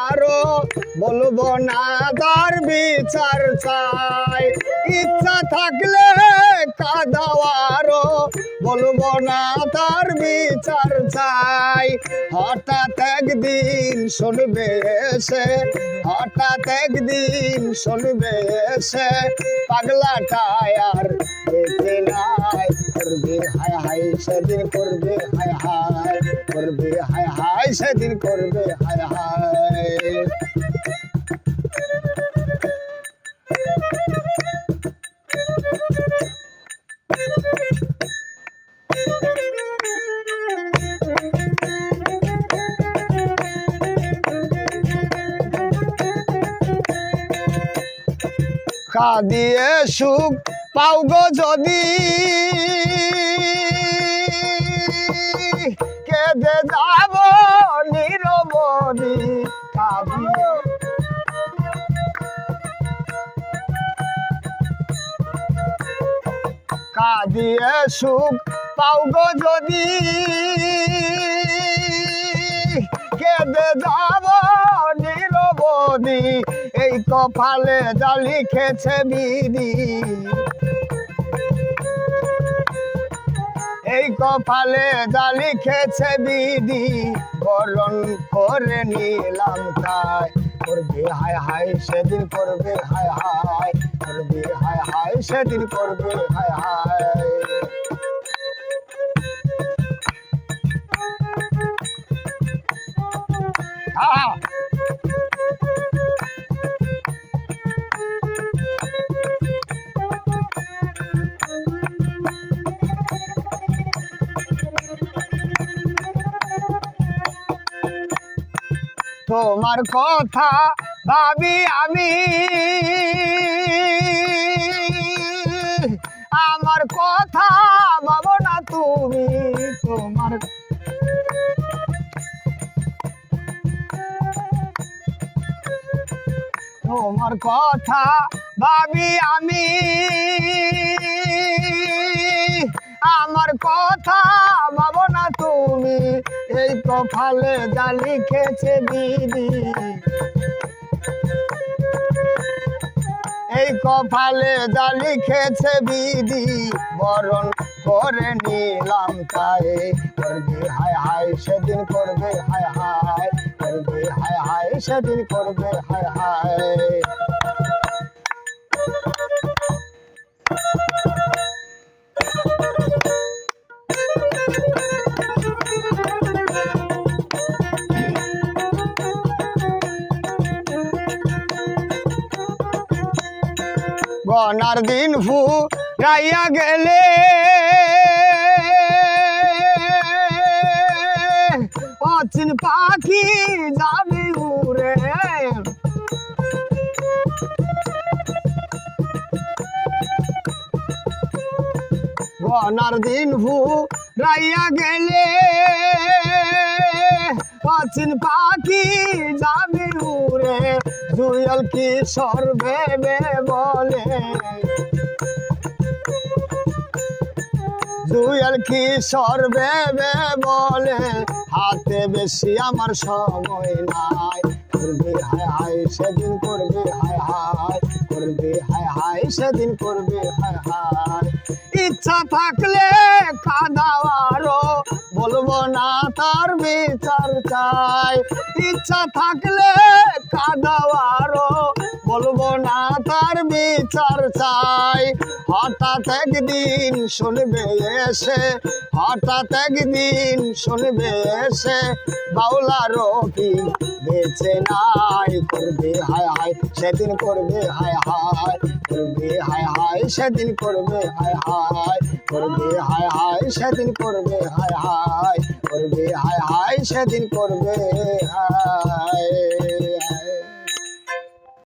আরো বলবো না তার বিচার চাই, ইচ্ছা থাকলে কাঁদাও আরো বলবো না তার বিচার চাই। হঠাৎ একদিন শুনবে এসে, হঠাৎ একদিন শুনবে এসে পাগলাটায় আর বেঁচে নাই। করবে হায় হায় সেদিন করবে হায় হায়, করবে হায় হায় সেদিন করবে হায় হায়। কাঁদিয়ে সুখ পাও গো যদি, কেঁদে যাব নিরবধি। কাঁদিয়ে কাঁদিয়ে সুখ পাও গো যদি, কেঁদে যাব নিরবধি। এই কপালে যা লিখেছে বিধি, এই কপালে যা লিখেছে বিধি, বরণ করে নিলাম তাই। করবে হায় হায় সেদিন করবে হায় হায়, করবে হায় হায় সেদিন করবে হায় হায়। তোমার কথা ভাবি আমি, আমার কথা ভাবো না তুমি। তোমার তোমার কথা ভাবি আমি, আমার কথা ভাবো না তুমি। এই কপালে যা লিখেছে বিধি, এই কপালে যা লিখেছে বিধি, বরণ করে নিলাম তাই। করবে হায় হায় সেদিন করবে হায় হায়, করবে হায় হায় সেদিন করবে হায় হায়। গনার দিন ফুরাইয়া গেলে, অচিন পাখি যাবি উড়ে। গনার দিন ফুরাইয়া গেলে, অচিন পাখি যাবি উড়ে। জুয়েল কিশোর ভেবে বলে, জুয়েল কিশোর ভেবে বলে, হাতে বেশি আমার সময় নাই। করবে হায় হায় সেদিন করবে হায় হায়, করবে হায় হায় সেদিন করবে হায় হায়। ইচ্ছা থাকলে কাঁদাও আরো বলবো না তার বিচার চাই, ইচ্ছা থাকলে কাঁদাও আরো বলবো না তার বিচার চাই। হঠাৎ একদিন শুনবে এসে, হঠাৎ একদিন শুনবে এসে বাউলা রকি বেঁচে নাই। করবে হায় হায় সেদিন করবে হায় হায়, করবে হায় হায় সেদিন করবে হায় হায়, করবে হায় হায় সেদিন করবে হায় হায়, করবে হায় হায় সেদিন করবে হায়।